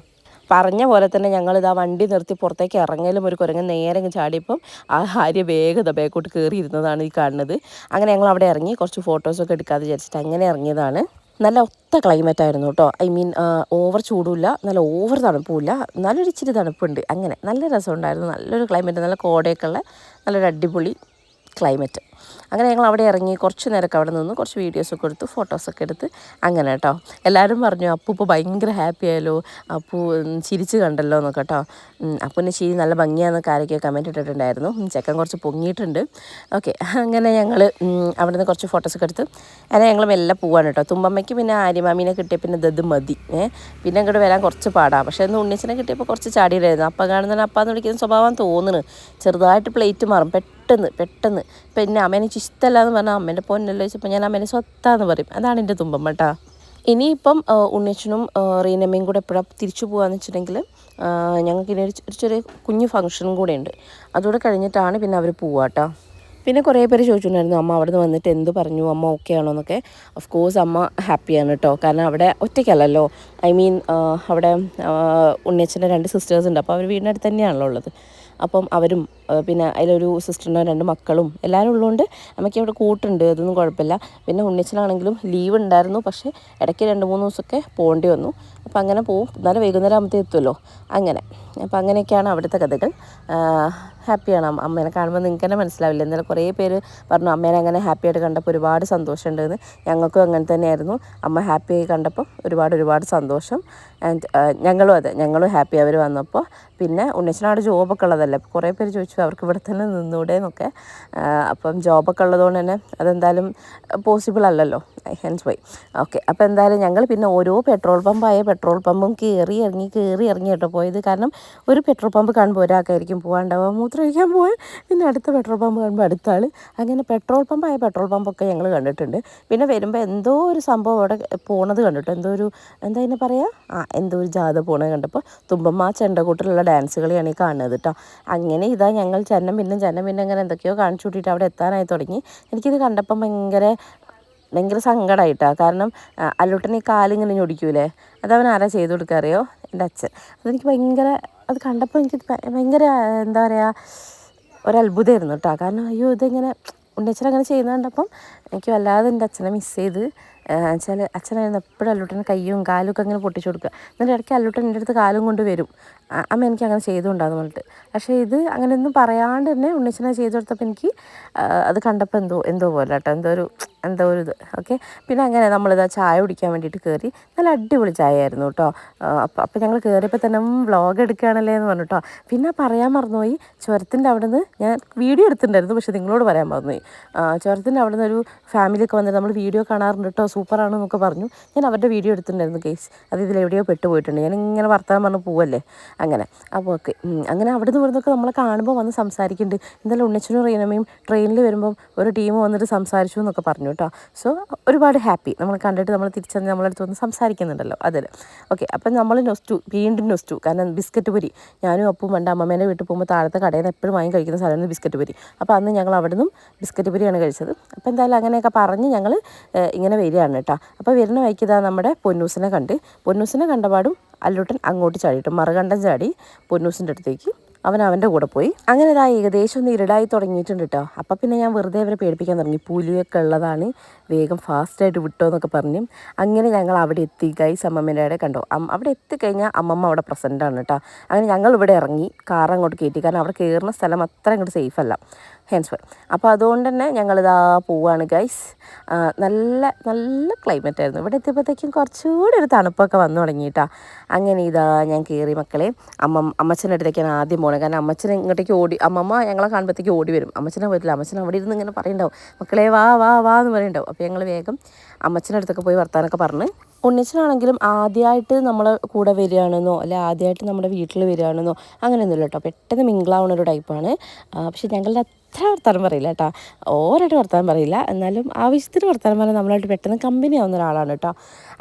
പറഞ്ഞ പോലെ തന്നെ ഞങ്ങളിതാ വണ്ടി നിർത്തി പുറത്തേക്ക് ഇറങ്ങലും ഒരു കുരങ്ങൻ നേരെ ചാടിയപ്പം ആ ആര്യ വേഗത ബാക്കോട്ട് കയറി ഇരുന്നതാണ് ഈ കാണുന്നത്. അങ്ങനെ ഞങ്ങൾ അവിടെ ഇറങ്ങി കുറച്ച് ഫോട്ടോസൊക്കെ എടുക്കാതെ വിചാരിച്ചിട്ട് അങ്ങനെ ഇറങ്ങിയതാണ്. നല്ല ഒത്ത ക്ലൈമറ്റ് ആയിരുന്നു കേട്ടോ. ഐ മീൻ ഓവർ ചൂടുമില്ല, നല്ല ഓവർ തണുപ്പുമില്ല, നല്ലൊരു ഇച്ചിരി തണുപ്പുണ്ട്. അങ്ങനെ നല്ല രസമുണ്ടായിരുന്നു. നല്ലൊരു ക്ലൈമറ്റ്, നല്ല കോടയൊക്കെ ഉള്ള നല്ലൊരു അടിപൊളി ക്ലൈമറ്റ്. അങ്ങനെ ഞങ്ങൾ അവിടെ ഇറങ്ങി കുറച്ച് നേരമൊക്കെ അവിടെ നിന്ന് കുറച്ച് വീഡിയോസൊക്കെ എടുത്ത് ഫോട്ടോസൊക്കെ എടുത്ത് അങ്ങനെ കേട്ടോ. എല്ലാവരും പറഞ്ഞു അപ്പു ഇപ്പോൾ ഭയങ്കര ഹാപ്പി ആയല്ലോ, അപ്പു ചിരിച്ച് കണ്ടല്ലോ എന്നൊക്കെ കേട്ടോ. അപ്പുവിൻ്റെ ചിരി നല്ല ഭംഗിയാണെന്നൊക്കെ ആരൊക്കെ കമൻറ്റ് ഇട്ടിട്ടുണ്ടായിരുന്നു. ചെക്കൻ കുറച്ച് പൊങ്ങിയിട്ടുണ്ട്. ഓക്കെ, അങ്ങനെ ഞങ്ങൾ അവിടെ നിന്ന് കുറച്ച് ഫോട്ടോസൊക്കെ എടുത്ത് അങ്ങനെ ഞങ്ങൾ മെല്ലെ പോവാണ് കേട്ടോ. തുമ്പമ്മയ്ക്ക് പിന്നെ ആര്യമാമീനെ കിട്ടിയ പിന്നെ ഇത് മതി. പിന്നെ അങ്ങോട്ട് വരാൻ കുറച്ച് പാടാണ്. പക്ഷേ ഒന്ന് ഉണ്ണിച്ചനെ കിട്ടിയപ്പോൾ കുറച്ച് ചാടിയിലായിരുന്നു. അപ്പം കാണുന്നതിന് അപ്പാന്ന് വിളിക്കുന്ന സ്വഭാവം തോന്നുന്നു. ചെറുതായിട്ട് പ്ലേറ്റ് മാറും പെട്ടെന്ന്. പിന്നെ അമ്മേനെ ഇഷ്ടമല്ല എന്ന് പറഞ്ഞാൽ അമ്മേൻ്റെ പൊന്നല്ലോ ചോദിച്ചപ്പോൾ ഞാൻ അമ്മേനെ സ്വത്താന്ന് പറയും. അതാണ് എൻ്റെ തുമ്പമ്മ കേട്ടോ. ഇനിയിപ്പം ഉണ്ണിച്ചനും റീനമ്മയും കൂടെ എപ്പോഴാണ് തിരിച്ചു പോകാമെന്ന് വെച്ചിട്ടുണ്ടെങ്കിൽ ഞങ്ങൾക്കിനി ഒരു ചെറിയ കുഞ്ഞു ഫംഗ്ഷനും കൂടെ ഉണ്ട്. അതുകൂടെ കഴിഞ്ഞിട്ടാണ് പിന്നെ അവർ പോവുക കേട്ടോ. പിന്നെ കുറേ പേര് ചോദിച്ചിട്ടുണ്ടായിരുന്നു അമ്മ അവിടെ നിന്ന് വന്നിട്ട് എന്ത് പറഞ്ഞു, അമ്മ ഓക്കെ ആണോ എന്നൊക്കെ. ഓഫ് കോഴ്സ് അമ്മ ഹാപ്പിയാണ് കേട്ടോ. കാരണം അവിടെ ഒറ്റയ്ക്കല്ലല്ലോ. ഐ മീൻ അവിടെ ഉണ്ണിയച്ഛൻ്റെ 2 സിസ്റ്റേഴ്സ് ഉണ്ട്. അപ്പോൾ അവർ വീടിനടുത്ത് തന്നെയാണല്ലോ ഉള്ളത്. അപ്പം അവരും പിന്നെ അതിലൊരു സിസ്റ്ററിൻ്റെ 2 മക്കളും എല്ലാവരും ഉള്ളതുകൊണ്ട് അമ്മയ്ക്ക് അവിടെ കൂട്ടുണ്ട്. അതൊന്നും കുഴപ്പമില്ല. പിന്നെ ഉണ്ണിയച്ഛനാണെങ്കിലും ലീവ് ഉണ്ടായിരുന്നു. പക്ഷേ ഇടയ്ക്ക് 2-3 ദിവസമൊക്കെ പോകേണ്ടി വന്നു. അപ്പോൾ അങ്ങനെ പോവും. എന്നാലും വൈകുന്നേരം ആകുമ്പോഴത്തേ എത്തുമല്ലോ. അങ്ങനെ അപ്പോൾ അങ്ങനെയൊക്കെയാണ് അവിടുത്തെ കഥകൾ. ഹാപ്പിയാണ് അമ്മേനെ കാണുമ്പോൾ. നിങ്ങൾക്ക് തന്നെ മനസ്സിലാവില്ല. എന്നാലും കുറേ പേര് പറഞ്ഞു അമ്മേനെ അങ്ങനെ ഹാപ്പിയായിട്ട് കണ്ടപ്പോൾ ഒരുപാട് സന്തോഷമുണ്ടെന്ന്. ഞങ്ങൾക്കും അങ്ങനെ തന്നെയായിരുന്നു. അമ്മ ഹാപ്പിയായി കണ്ടപ്പോൾ ഒരുപാട് സന്തോഷം. ആൻഡ് ഞങ്ങളും ഹാപ്പി അവർ വന്നപ്പോൾ. പിന്നെ ഉണ്ണിച്ചനോട് ജോബൊക്കെ ഉള്ളതല്ലേ, അപ്പോൾ കുറേ പേര് ചോദിച്ചു അവർക്ക് ഇവിടെ തന്നെ നിന്നൂടെ എന്നൊക്കെ. അപ്പം ജോബൊക്കെ ഉള്ളതുകൊണ്ട് തന്നെ അതെന്തായാലും പോസിബിൾ അല്ലല്ലോ. Hence Y. ഓക്കെ, അപ്പോൾ എന്തായാലും ഞങ്ങൾ പിന്നെ ഓരോ പെട്രോൾ പമ്പും കയറി ഇറങ്ങി കേട്ടോ പോയത്. കാരണം ഒരു പെട്രോൾ പമ്പ് കാണുമ്പോൾ ഒരാൾക്കായിരിക്കും പോകാണ്ടാവുക, മൂത്രമൊഴിക്കാൻ പോകാൻ. പിന്നെ അടുത്ത പെട്രോൾ പമ്പ് കാണുമ്പോൾ അടുത്ത ആൾ. അങ്ങനെ പെട്രോൾ പമ്പൊക്കെ ഞങ്ങൾ കണ്ടിട്ടുണ്ട്. പിന്നെ വരുമ്പോൾ എന്തോ ഒരു സംഭവം അവിടെ പോണത് കണ്ടിട്ട്, എന്താ ഇതിനെ പറയുക, എന്തോ ഒരു ജാഥ പോണത് കണ്ടപ്പോൾ തുമ്പമ്മ ചെണ്ടക്കൂട്ടിലുള്ള ഡാൻസ് കളിയാണ് ഈ കാണുന്നത് കേട്ടോ. അങ്ങനെ ഇതാ ഞങ്ങൾ ചന്നം പിന്നെ അങ്ങനെ എന്തൊക്കെയോ കാണിച്ചു കൂട്ടിയിട്ട് അവിടെ എത്താനായി തുടങ്ങി. എനിക്കിത് കണ്ടപ്പം ഭയങ്കര സങ്കടമായിട്ടാണ്. കാരണം അല്ലൂട്ടൻ ഈ കാലിങ്ങനെ ഞൊടിക്കൂലേ, അതവൻ ആരാ ചെയ്ത് കൊടുക്കുക അറിയോ? എൻ്റെ അച്ഛൻ. അതെനിക്ക് അത് കണ്ടപ്പോൾ എനിക്ക് ഭയങ്കര എന്താ പറയുക, ഒരത്ഭുതമായിരുന്നു കേട്ടോ. കാരണം അയ്യോ ഇതെങ്ങനെ ഉണ്ണിയച്ഛൻ അങ്ങനെ ചെയ്യുന്നത് കണ്ടപ്പം എനിക്ക് വല്ലാതെ എൻ്റെ അച്ഛനെ മിസ് ചെയ്ത്. വെച്ചാൽ അച്ഛനായിരുന്നു എപ്പോഴും അല്ലൂട്ടന് കയ്യും കാലും ഒക്കെ അങ്ങനെ പൊട്ടിച്ചു കൊടുക്കുക. എന്നിട്ട് ഇടയ്ക്ക് അല്ലൂട്ടൻ എൻ്റെ അടുത്ത് കാലും കൊണ്ട് വരും, അമ്മ എനിക്ക് അങ്ങനെ ചെയ്തുകൊണ്ടാന്ന് പറഞ്ഞിട്ട്. പക്ഷേ ഇത് അങ്ങനെയൊന്നും പറയാണ്ട് തന്നെ ഉണ്ണിയച്ഛനെ ചെയ്തു കൊടുത്തപ്പോൾ എനിക്ക് അത് കണ്ടപ്പോൾ എന്തോ പോലെ കേട്ടോ, എന്തോ ഒരു ഇത്. ഓക്കെ, പിന്നെ അങ്ങനെ നമ്മളിതാ ചായ കുടിക്കാൻ വേണ്ടിയിട്ട് കയറി. നല്ല അടിപൊളി ചായ ആയിരുന്നു കേട്ടോ. അപ്പോൾ ഞങ്ങൾ കയറിയപ്പോൾ തന്നെ വ്ളോഗ് എടുക്കുകയാണല്ലേ എന്ന് പറഞ്ഞു കേട്ടോ. പിന്നെ പറയാൻ മറന്നുപോയി, ചുരത്തിൻ്റെ അവിടെ നിന്ന് ഞാൻ വീഡിയോ എടുത്തിട്ടുണ്ടായിരുന്നു, പക്ഷേ നിങ്ങളോട് പറയാൻ മറന്നുപോയി. ചുരത്തിൻ്റെ അവിടെ നിന്ന് ഒരു ഫാമിലിയൊക്കെ വന്നിട്ട് നമ്മൾ വീഡിയോ കാണാറുണ്ട് കേട്ടോ, സൂപ്പറാണെന്നൊക്കെ പറഞ്ഞു. ഞാൻ അവരുടെ വീഡിയോ എടുത്തിട്ടുണ്ടായിരുന്നു കേസ്. അത് ഇതിലെവിടെയോ പെട്ടുപോയിട്ടുണ്ട്. ഞാൻ ഇങ്ങനെ വർത്താനം പറഞ്ഞ് പോവല്ലേ അങ്ങനെ. അപ്പോൾ ഓക്കെ, അങ്ങനെ അവിടെ നിന്ന് ഇവിടുന്നൊക്കെ നമ്മളെ കാണുമ്പോൾ വന്ന് സംസാരിക്കുന്നുണ്ട്. എന്തായാലും ഉണ്ണിച്ചനും റീനമ്മയും ട്രെയിനിൽ വരുമ്പം ഒരു ടീം വന്നിട്ട് സംസാരിച്ചു എന്നൊക്കെ പറഞ്ഞു കേട്ടോ. സോ ഒരുപാട് ഹാപ്പി. നമ്മൾ കണ്ടിട്ട് നമ്മൾ തിരിച്ചറിഞ്ഞ് നമ്മളടുത്ത് വന്ന് സംസാരിക്കുന്നുണ്ടല്ലോ അതിൽ. ഓക്കെ, അപ്പം നമ്മൾ വീണ്ടും നൊസ്റ്റു. കാരണം ബിസ്ക്കറ്റ് പൊരി ഞാനും അപ്പും പണ്ട് അമ്മമ്മേൻ്റെ വീട്ടിൽ പോകുമ്പോൾ താഴത്തെ കടയിൽ നിന്ന് എപ്പോഴും വാങ്ങി കഴിക്കുന്ന സ്ഥലമാണ് ബിസ്ക്കറ്റ് പൊരി. അപ്പോൾ അന്ന് ഞങ്ങൾ അവിടെ നിന്നും ബിസ്ക്കറ്റ് പൊരിയാണ് കഴിച്ചത്. അപ്പോൾ എന്തായാലും അങ്ങനെയൊക്കെ പറഞ്ഞ് ഞങ്ങൾ ഇങ്ങനെ വരികയാണ് കേട്ടോ. അപ്പോൾ വരുന്ന വഴിക്ക് ഇതാ നമ്മുടെ പൊന്നൂസിനെ കണ്ടപാടും അല്ലൂട്ടൻ അങ്ങോട്ട് ചാടിയിട്ടു, മറുകണ്ടം ചാടി പൊന്നൂസിൻ്റെ അടുത്തേക്ക്. അവൻ്റെ കൂടെ പോയി. അങ്ങനെ ഇതാ ഏകദേശം ഒന്ന് ഇരുടായി തുടങ്ങിയിട്ടുണ്ട് കേട്ടോ. അപ്പം പിന്നെ ഞാൻ വെറുതെ അവരെ പേടിപ്പിക്കാൻ തുടങ്ങി. പുലിയൊക്കെ ഉള്ളതാണ്, വേഗം ഫാസ്റ്റായിട്ട് വിട്ടോ എന്നൊക്കെ പറഞ്ഞ്. അങ്ങനെ ഞങ്ങൾ അവിടെ എത്തി ഗൈസ്. അമ്മമ്മേൻ്റെ അവിടെ കണ്ടോ, അവിടെ എത്തിക്കഴിഞ്ഞാൽ അമ്മമ്മ അവിടെ പ്രസൻ്റാണ് കേട്ടോ. അങ്ങനെ ഞങ്ങൾ ഇവിടെ ഇറങ്ങി കാർ അങ്ങോട്ട് കയറ്റി. കാരണം അവിടെ കയറുന്ന സ്ഥലം അത്ര അങ്ങോട്ട് സേഫ് അല്ല, ഹെൻസ്. അപ്പോൾ അതുകൊണ്ട് തന്നെ ഞങ്ങളിതാ പോവുകയാണ് ഗൈസ്. നല്ല ക്ലൈമറ്റ് ആയിരുന്നു. ഇവിടെ എത്തിയപ്പോഴത്തേക്കും കുറച്ചുകൂടി ഒരു തണുപ്പൊക്കെ വന്നു തുടങ്ങിയിട്ടാ. അങ്ങനെ ഇതാ ഞാൻ കയറി മക്കളെ. അമ്മച്ചൻ്റെ അടുത്തേക്കാണ് ആദ്യം പോകുന്നത്. കാരണം അമ്മച്ചൻ ഇങ്ങോട്ടേക്ക് അമ്മമ്മ ഞങ്ങളെ കാണുമ്പോഴത്തേക്ക് ഓടി വരും. അമ്മച്ചനെ പറ്റില്ല. അമ്മച്ചൻ അവിടെ ഇരുന്ന് ഇങ്ങനെ പറയുന്നുണ്ടാവും, മക്കളെ വാ എന്ന് പറയുന്നുണ്ടാവും. അപ്പോൾ അപ്പോൾ ഞങ്ങൾ വേഗം അമ്മച്ചൻ്റെ അടുത്തൊക്കെ പോയി വർത്താനൊക്കെ പറഞ്ഞ്. ഉണ്ണിച്ചനാണെങ്കിലും ആദ്യമായിട്ട് നമ്മളെ കൂടെ വരികയാണെന്നോ അല്ലെ ആദ്യമായിട്ട് നമ്മുടെ വീട്ടിൽ വരികയാണെന്നോ അങ്ങനെയൊന്നുമില്ല കേട്ടോ. പെട്ടെന്ന് മിങ്കിളാവുന്ന ഒരു ടൈപ്പാണ്. പക്ഷെ ഞങ്ങളുടെ അത്ര വർത്താനം പറയില്ല കേട്ടോ. ഓരായിട്ട് വർത്താനം പറയില്ല, എന്നാലും ആവശ്യത്തിന് വർത്താനം പറഞ്ഞാൽ നമ്മളായിട്ട് പെട്ടെന്ന് കമ്പനി ആവുന്ന ഒരാളാണ് കേട്ടോ.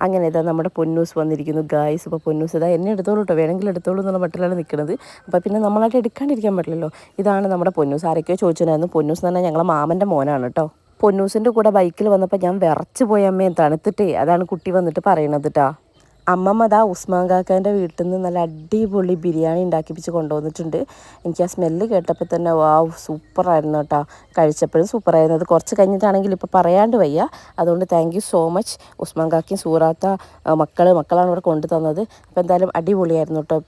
അങ്ങനെ ഇതാ നമ്മുടെ പൊന്നൂസ് വന്നിരിക്കുന്നു ഗായ്സ്. അപ്പോൾ പൊന്നൂസ് ഇതാ എന്നെ എടുത്തോളൂ കേട്ടോ, വേണമെങ്കിൽ എടുത്തോളൂ എന്നുള്ള മട്ടിലാണ് നിൽക്കുന്നത്. അപ്പോൾ പിന്നെ നമ്മളായിട്ട് എടുക്കാണ്ടിരിക്കാൻ പറ്റില്ലല്ലോ. ഇതാണ് നമ്മുടെ പൊന്നൂസ്. ആരൊക്കെയോ ചോദിച്ചിട്ടുണ്ടായിരുന്നു. പൊന്നൂസ് എന്ന് പറഞ്ഞാൽ ഞങ്ങളെ മാമൻ്റെ മോനാണ് കേട്ടോ. പൊന്നൂസിൻ്റെ കൂടെ ബൈക്കിൽ വന്നപ്പോൾ ഞാൻ വിറച്ച് പോയി അമ്മയെ, തണുത്തിട്ടേ. അതാണ് കുട്ടി വന്നിട്ട് പറയണത് കേട്ടോ. അമ്മമ്മ അതാ ഉസ്മാൻ കാക്കാൻ്റെ വീട്ടിൽ നിന്ന് നല്ല അടിപൊളി ബിരിയാണി ഉണ്ടാക്കിപ്പിച്ച് കൊണ്ടുവന്നിട്ടുണ്ട്. എനിക്ക് ആ സ്മെല്ല് കേട്ടപ്പോൾ തന്നെ വാവ് സൂപ്പറായിരുന്നു കേട്ടോ. കഴിച്ചപ്പോഴും സൂപ്പറായിരുന്നു. അത് കുറച്ച് കഴിഞ്ഞിട്ടാണെങ്കിൽ ഇപ്പോൾ പറയാണ്ട് വയ്യ. അതുകൊണ്ട് thank you so much Usman കാക്കയും സൂറാത്ത മക്കളാണ് ഇവിടെ കൊണ്ടു തന്നത്. അപ്പോൾ എന്തായാലും അടിപൊളിയായിരുന്നു കേട്ടോ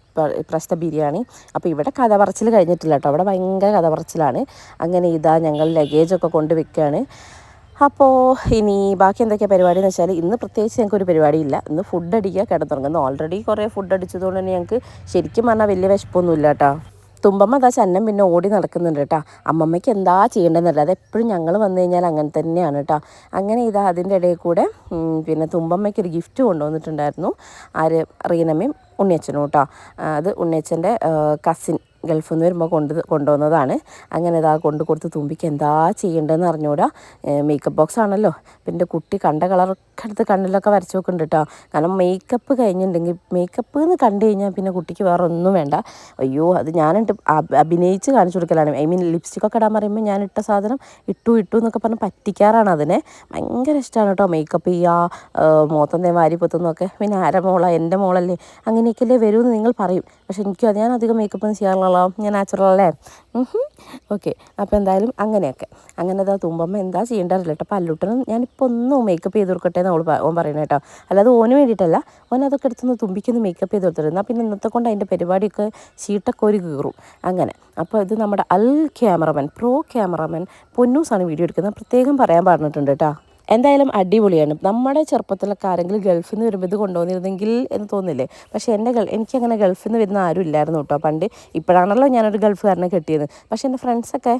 ഇപ്രാവശ്യത്തെ ബിരിയാണി. അപ്പോൾ ഇവിടെ കഥ പറച്ചിൽ കഴിഞ്ഞിട്ടില്ല കേട്ടോ, അവിടെ ഭയങ്കര കഥ പറച്ചിലാണ്. അങ്ങനെ ഇതാ ഞങ്ങൾ ലഗേജൊക്കെ കൊണ്ട് വെക്കുകയാണ്. അപ്പോൾ ഇനി ബാക്കി എന്തൊക്കെയാണ് പരിപാടി എന്ന് വെച്ചാൽ ഇന്ന് പ്രത്യേകിച്ച് ഞങ്ങൾക്കൊരു പരിപാടിയില്ല. ഇന്ന് ഫുഡ് അടിക്കുക, കിടന്നുറങ്ങുന്നു. ഓൾറെഡി കുറേ ഫുഡ് അടിച്ചതുകൊണ്ട് തന്നെ ഞങ്ങൾക്ക് ശരിക്കും പറഞ്ഞാൽ വലിയ വിശപ്പൊന്നുമില്ല കേട്ടോ. തുമ്പമ്മ അതാ ചന്നം പിന്നെ ഓടി നടക്കുന്നുണ്ട് കേട്ടോ. അമ്മമ്മയ്ക്ക് എന്താ ചെയ്യേണ്ടതെന്നല്ല, അതെപ്പോഴും ഞങ്ങൾ വന്നു കഴിഞ്ഞാൽ അങ്ങനെ തന്നെയാണ് കേട്ടോ. അങ്ങനെ ഇതാ അതിൻ്റെ ഇടയിൽ കൂടെ പിന്നെ തുമ്പമ്മയ്ക്കൊരു ഗിഫ്റ്റ് കൊണ്ടുവന്നിട്ടുണ്ടായിരുന്നു. ആര്? റീനമ്മയും ഉണ്ണിയച്ഛനും കേട്ടോ. അത് ഉണ്ണിയച്ഛൻ്റെ കസിൻ ഗൾഫിൽ നിന്ന് വരുമ്പോൾ കൊണ്ടുവന്നതാണ്. അങ്ങനെ ഇതാ കൊണ്ട് കൊടുത്ത് തുമ്പിക്ക് എന്താ ചെയ്യേണ്ടതെന്ന് അറിഞ്ഞൂടാ. മേക്കപ്പ് ബോക്സ് ആണല്ലോ, പിന്നെ കുട്ടി കണ്ട കളറൊക്കെ എടുത്ത് കണ്ണിലൊക്കെ വരച്ച് വെക്കുന്നുണ്ട് കേട്ടോ. കാരണം മേക്കപ്പ് കഴിഞ്ഞിട്ടുണ്ടെങ്കിൽ മേക്കപ്പ് എന്ന് കണ്ടു കഴിഞ്ഞാൽ പിന്നെ കുട്ടിക്ക് വേറെ ഒന്നും വേണ്ട. അയ്യോ അത് ഞാനിട്ട് അഭിനയിച്ച് കാണിച്ചു കൊടുക്കലാണ്. ഐ മീൻ ലിപ്സ്റ്റിക്കൊക്കെ ഇടാൻ പറയുമ്പോൾ ഞാൻ ഇട്ട സാധനം ഇട്ടു എന്നൊക്കെ പറഞ്ഞ് പറ്റിക്കാറാണ് അതിനെ. ഭയങ്കര ഇഷ്ടമാണ് കേട്ടോ മേക്കപ്പ് ചെയ്യുക, മുഖത്തെന്തേ വാരി പൊത്തുന്നൊക്കെ. പിന്നെ ആരെ മോളാ, എൻ്റെ മോളല്ലേ, അങ്ങനെയൊക്കെയല്ലേ വരുമെന്ന് നിങ്ങൾ പറയും. പക്ഷെ ഞാൻ അധികം മേക്കപ്പ് ഒന്നും ചെയ്യാറുള്ള ഞാൻ നാച്ചുറൽ അല്ലേ. ഓക്കെ. അപ്പോൾ എന്തായാലും അങ്ങനെയൊക്കെ. അങ്ങനെ അതാ തുമ്പമ്മ എന്താ ചെയ്യേണ്ടറില്ല കേട്ടോ. പല്ലുട്ടനും ഞാനിപ്പോൾ ഒന്നും മേക്കപ്പ് ചെയ്ത് കൊടുക്കട്ടെ എന്ന് ഓൻ പറയുന്നത് കേട്ടോ. അല്ലാതെ ഓന് വേണ്ടിയിട്ടല്ല, ഓൻ അതൊക്കെ എടുത്തൊന്ന് തുമ്പിക്കൊന്ന് മേക്കപ്പ് ചെയ്ത് കൊടുത്തിരുന്നു. പിന്നെ ഇന്നത്തെ കൊണ്ട് അതിൻ്റെ പരിപാടിയൊക്കെ ചീട്ടക്കോരി കീറും അങ്ങനെ. അപ്പോൾ ഇത് നമ്മുടെ പ്രോ ക്യാമറമാൻ പൊന്നൂസാണ് വീഡിയോ എടുക്കുന്നത്. പ്രത്യേകം പറയാൻ പറഞ്ഞിട്ടുണ്ട് കേട്ടോ. എന്തായാലും അടിപൊളിയാണ്. നമ്മുടെ ചെറുപ്പത്തിലൊക്കെ ആരെങ്കിലും ഗൾഫിൽ നിന്ന് വരുമ്പോൾ ഇത് കൊണ്ടുവന്നിരുന്നെങ്കിൽ എന്ന് തോന്നില്ലേ. പക്ഷേ എനിക്കങ്ങനെ ഗൾഫിൽ നിന്ന് വരുന്ന ആരും ഇല്ലായിരുന്നു കേട്ടോ പണ്ട്. ഇപ്പോഴാണല്ലോ ഞാനൊരു ഗൾഫുകാരനെ കെട്ടിയത്. പക്ഷേ എൻ്റെ ഫ്രണ്ട്സൊക്കെ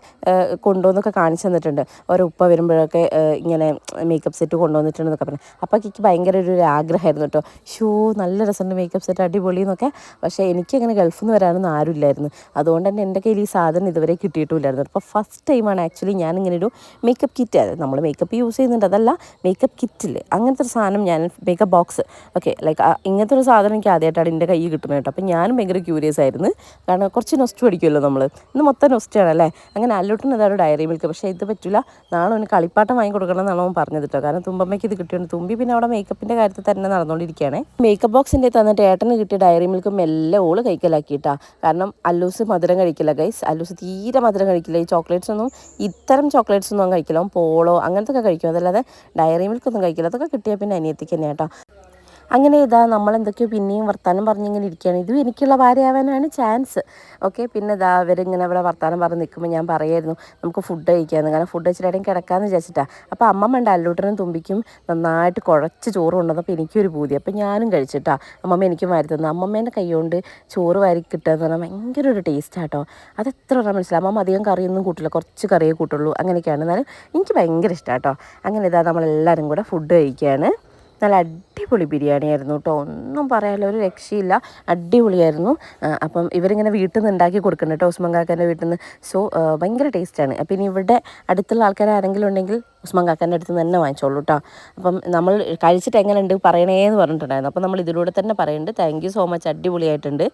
കൊണ്ടുവന്നൊക്കെ കാണിച്ചു തന്നിട്ടുണ്ട്. ഓരോ ഉപ്പ വരുമ്പോഴൊക്കെ ഇങ്ങനെ മേക്കപ്പ് സെറ്റ് കൊണ്ടുവന്നിട്ടുണ്ടെന്നൊക്കെ പറഞ്ഞു. അപ്പോൾ എനിക്ക് ഭയങ്കര ഒരു ആഗ്രഹമായിരുന്നു കേട്ടോ. നല്ല രസമുണ്ട് മേക്കപ്പ് സെറ്റ്, അടിപൊളി എന്നൊക്കെ. പക്ഷേ എനിക്കങ്ങനെ ഗൾഫിൽ നിന്ന് വരാനൊന്നും ആരും ഇല്ലായിരുന്നു. അതുകൊണ്ട് തന്നെ എൻ്റെ കയ്യിൽ ഈ സാധനം ഇതുവരെ കിട്ടിയിട്ടില്ലായിരുന്നു. അപ്പോൾ ഫസ്റ്റ് ടൈമാണ് ആക്ച്വലി ഞാനിങ്ങനെ ഒരു മേക്കപ്പ് കിറ്റ്, നമ്മൾ മേക്കപ്പ് യൂസ് ചെയ്യുന്നുണ്ട്, അതല്ല മേക്കപ്പ് കിറ്റിൽ അങ്ങനത്തെ ഒരു സാധനം, ഞാൻ മേക്കപ്പ് ബോക്സ് ഓക്കെ ലൈക്ക് ഇങ്ങനത്തെ ഒരു സാധനം എനിക്ക് ആദ്യമായിട്ടാണ് എൻ്റെ കയ്യിൽ കിട്ടുന്നത് കേട്ടോ. അപ്പോൾ ഞാനും ഭയങ്കര ക്യൂരിയസ് ആയിരുന്നു. കാരണം കുറച്ച് നൊസ്റ്റ് പഠിക്കുമല്ലോ നമ്മൾ. ഇന്ന് മൊത്തം നൊസ്റ്റാണല്ലേ. അങ്ങനെ അല്ലോട്ടിന് അതൊരു ഡയറി മിൽക്ക്. പക്ഷേ ഇത് പറ്റില്ല, നാളെ ഒന്ന് കളിപ്പാട്ടം വാങ്ങി കൊടുക്കണം എന്നാണ് അവൻ പറഞ്ഞത് കേട്ടോ. കാരണം തുമ്പമ്മയ്ക്ക് ഇത് കിട്ടിയുണ്ട്. തുമ്പി പിന്നെ അവിടെ മേക്കപ്പിൻ്റെ കാര്യത്തിൽ തന്നെ നടന്നുകൊണ്ടിരിക്കുകയാണ്. മേക്കപ്പ് ബോക്സിൻ്റെ തന്നിട്ട് ഏട്ടന് കിട്ടിയ ഡയറി മിൽക്കും എല്ലാം ഓള് കഴിക്കലാക്കിയിട്ടാ. കാരണം അല്ലൂസ് മധുരം കഴിക്കില്ല ഗൈസ്. അല്ലൂസ് തീരെ മധുരം കഴിക്കില്ല. ഈ ചോക്ലേറ്റ്സ് ഒന്നും, ഇത്തരം ചോക്ലേറ്റ്സ് ഒന്നും കഴിക്കില്ല. പോളോ അങ്ങനത്തെ ഒക്കെ കഴിക്കും, അതല്ലാതെ ഡയറി മിൽക്കൊന്നും കഴിക്കില്ല. അതൊക്കെ കിട്ടിയാൽ പിന്നെ അനിയത്തിക്ക് തന്നെ കേട്ടോ. അങ്ങനെ ഇതാ നമ്മളെന്തൊക്കെയോ പിന്നെയും വർത്താനം പറഞ്ഞിങ്ങനെ ഇരിക്കുകയാണ്. ഇതും എനിക്കുള്ള ഭാര്യയാവാനാണ് ചാൻസ്. ഓക്കെ. പിന്നെ ഇതാ അവരിങ്ങനെ ഇവിടെ വർത്താനം പറഞ്ഞ് നിൽക്കുമ്പോൾ ഞാൻ പറയായിരുന്നു നമുക്ക് ഫുഡ് കഴിക്കാമെന്ന്. കാരണം ഫുഡ് വെച്ചിട്ടാണെങ്കിൽ കിടക്കാമെന്ന് വിചാരിച്ചിട്ടാണ്. അപ്പോൾ അമ്മമ്മ ഉണ്ട് അല്ലൂട്ടനും തുമ്പിക്കും നന്നായിട്ട് കുഴച്ച് ചോറ് കൊണ്ടുവന്നപ്പോൾ എനിക്കൊരു പൂതി. അപ്പോൾ ഞാനും കഴിച്ചിട്ടാ. അമ്മമ്മ എനിക്കും വാരി തന്നു. അമ്മമ്മേൻ്റെ കൈ കൊണ്ട് ചോറ് വാരി കിട്ടുക എന്ന് പറഞ്ഞാൽ ഭയങ്കര ഒരു ടേസ്റ്റാട്ടോ. അത് എത്ര പറഞ്ഞാൽ മനസ്സിലാവും. അമ്മമ്മ അധികം കറിയൊന്നും കൂട്ടില്ല, കുറച്ച് കറിയേ കൂട്ടുള്ളൂ. അങ്ങനെയൊക്കെയാണ്. എന്നാലും എനിക്ക് ഭയങ്കര ഇഷ്ടമാട്ടോ. അങ്ങനെ ഇതാ നമ്മളെല്ലാവരും കൂടെ ഫുഡ് കഴിക്കുകയാണ്. നല്ല അടിപൊളി ബിരിയാണി ആയിരുന്നു കേട്ടോ. ഒന്നും പറയാനില്ല, ഒരു രക്ഷയില്ല, അടിപൊളിയായിരുന്നു. അപ്പം ഇവരിങ്ങനെ വീട്ടിൽ നിന്ന് ഉണ്ടാക്കി കൊടുക്കുന്നുണ്ട് കേട്ടോ, ഉസ്മാൻ കാക്കാൻ്റെ വീട്ടിൽ നിന്ന്. സോ ഭയങ്കര ടേസ്റ്റാണ്. അപ്പം ഇനി ഇവിടെ അടുത്തുള്ള ആൾക്കാർ ആരെങ്കിലും ഉണ്ടെങ്കിൽ ഉസ്മാൻ കാക്കാൻ്റെ അടുത്ത് നിന്ന് തന്നെ വാങ്ങിച്ചോളൂ കേട്ടോ. അപ്പം നമ്മൾ കഴിച്ചിട്ട് എങ്ങനെയുണ്ട് പറയണേന്ന് പറഞ്ഞിട്ടുണ്ടായിരുന്നു. അപ്പം നമ്മൾ ഇതിലൂടെ തന്നെ പറയുന്നുണ്ട് താങ്ക് യു സോ മച്ച്, അടിപൊളിയായിട്ടുണ്ട്.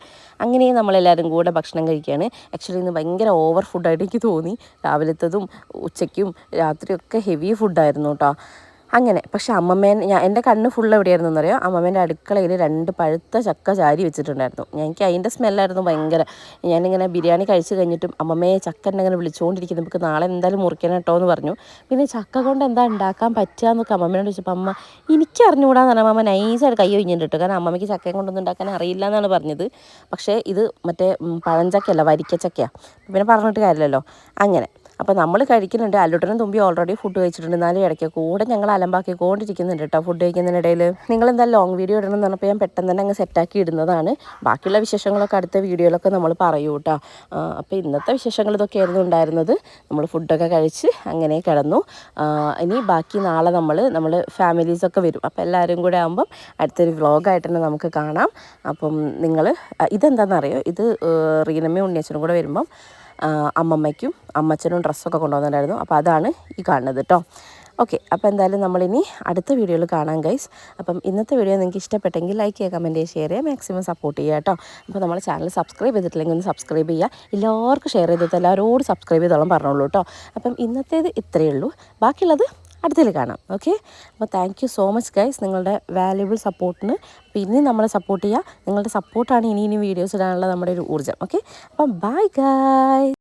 അങ്ങനെ നമ്മളെല്ലാവരും കൂടെ ഭക്ഷണം കഴിക്കുകയാണ്. ആക്ച്വലി ഇന്ന് ഭയങ്കര ഓവർ ഫുഡായിട്ട് എനിക്ക് തോന്നി. രാവിലത്തതും ഉച്ചയ്ക്കും രാത്രിയൊക്കെ ഹെവി ഫുഡായിരുന്നു കേട്ടോ. അങ്ങനെ പക്ഷേ എൻ്റെ കണ്ണ് ഫുൾ എവിടെയായിരുന്നു എന്നറിയാം. അമ്മമ്മേൻ്റെ അടുക്കളയിൽ 2 പഴുത്ത ചക്ക ചാരി വെച്ചിട്ടുണ്ടായിരുന്നു. എനിക്ക് അതിൻ്റെ സ്മെല്ലായിരുന്നു ഭയങ്കര. ഞാനിങ്ങനെ ബിരിയാണി കഴിച്ച് കഴിഞ്ഞിട്ടും അമ്മമ്മയെ ചക്ക എന്നെ ഇങ്ങനെ വിളിച്ചുകൊണ്ടിരിക്കുന്നു, നമുക്ക് നാളെ എന്തായാലും മുറിക്കണം കേട്ടോ എന്ന് പറഞ്ഞു. പിന്നെ ചക്ക കൊണ്ട് എന്താ ഉണ്ടാക്കാൻ പറ്റുക എന്നൊക്കെ അമ്മമ്മേനോട് ചോദിച്ചപ്പോൾ അമ്മ എനിക്ക് അറിഞ്ഞുകൂടാന്ന് പറഞ്ഞാൽ അമ്മ നൈസായിട്ട് കൈ ഒഴിഞ്ഞിട്ട്. കാരണം അമ്മമ്മയ്ക്ക് ചക്കയും കൊണ്ടൊന്നും ഉണ്ടാക്കാൻ അറിയില്ല എന്നാണ് പറഞ്ഞത്. പക്ഷേ ഇത് മറ്റേ പഴഞ്ചക്കയല്ല, വരിക്കച്ചക്കയാണ്. പിന്നെ പറഞ്ഞിട്ട് കാര്യമില്ലല്ലോ. അങ്ങനെ അപ്പോൾ നമ്മൾ കഴിക്കുന്നുണ്ട്. അല്ലുട്ടനും തുമ്പി ഓൾറെഡി ഫുഡ് കഴിച്ചിട്ടുണ്ട്. എന്നാലും ഇടയ്ക്ക് കൂടെ ഞങ്ങൾ അലമ്പാക്കിക്കൊണ്ടിരിക്കുന്നുണ്ട് കേട്ടോ ഫുഡ് കഴിക്കുന്നതിനിടയിൽ. നിങ്ങളെന്താ ലോങ് വീഡിയോ ഇടണം എന്ന് പറഞ്ഞപ്പോൾ ഞാൻ പെട്ടെന്ന് തന്നെ അങ്ങ് സെറ്റാക്കി ഇടുന്നതാണ്. ബാക്കിയുള്ള വിശേഷങ്ങളൊക്കെ അടുത്ത വീഡിയോയിലൊക്കെ നമ്മൾ പറയൂ കേട്ടോ. അപ്പോൾ ഇന്നത്തെ വിശേഷങ്ങൾ ഇതൊക്കെയായിരുന്നു ഉണ്ടായിരുന്നത്. നമ്മൾ ഫുഡൊക്കെ കഴിച്ച് അങ്ങനെ കിടന്നു. ഇനി ബാക്കി നാളെ നമ്മൾ ഫാമിലീസൊക്കെ വരും. അപ്പോൾ എല്ലാവരും കൂടെ ആകുമ്പം അടുത്തൊരു വ്ളോഗായിട്ട് തന്നെ നമുക്ക് കാണാം. അപ്പം നിങ്ങൾ ഇതെന്താണെന്നറിയോ, ഇത് റീനമ്മയും ഉണ്ണിയച്ഛനും കൂടെ വരുമ്പം അമ്മമ്മയ്ക്കും അമ്മച്ചനും ഡ്രസ്സൊക്കെ കൊണ്ടുവന്നിട്ടുണ്ടായിരുന്നു. അപ്പോൾ അതാണ് ഈ കാണുന്നത് കേട്ടോ. ഓക്കെ, അപ്പോൾ എന്തായാലും നമ്മളിനി അടുത്ത വീഡിയോയിൽ കാണാം ഗൈസ്. അപ്പം ഇന്നത്തെ വീഡിയോ നിങ്ങൾക്ക് ഇഷ്ടപ്പെട്ടെങ്കിൽ ലൈക്ക് ചെയ്യുക, കമൻറ്റ് ചെയ്യുക, ഷെയർ ചെയ്യുക, മാക്സിമം സപ്പോർട്ട് ചെയ്യുക കേട്ടോ. അപ്പോൾ നമ്മൾ ചാനൽ സബ്സ്ക്രൈബ് ചെയ്തിട്ടില്ലെങ്കിൽ ഒന്ന് സബ്സ്ക്രൈബ് ചെയ്യുക. എല്ലാവർക്കും ഷെയർ ചെയ്തിട്ട് എല്ലാവരോടും സബ്സ്ക്രൈബ് ചെയ്തോളം പറഞ്ഞോളൂ കേട്ടോ. അപ്പം ഇന്നത്തേത് ഇത്രയേ ഉള്ളൂ. ബാക്കിയുള്ളത് അടുത്തതിൽ കാണാം. ഓക്കെ, അപ്പോൾ thank you so much guys നിങ്ങളുടെ വാല്യുബിൾ സപ്പോർട്ടിന്. അപ്പോൾ ഇനി നമ്മളെ സപ്പോർട്ട് ചെയ്യുക. നിങ്ങളുടെ സപ്പോർട്ടാണ് ഇനി വീഡിയോസ് ഇടാനുള്ള നമ്മുടെ ഒരു ഊർജ്ജം. ഓക്കെ, അപ്പം ബൈ ഗൈസ്.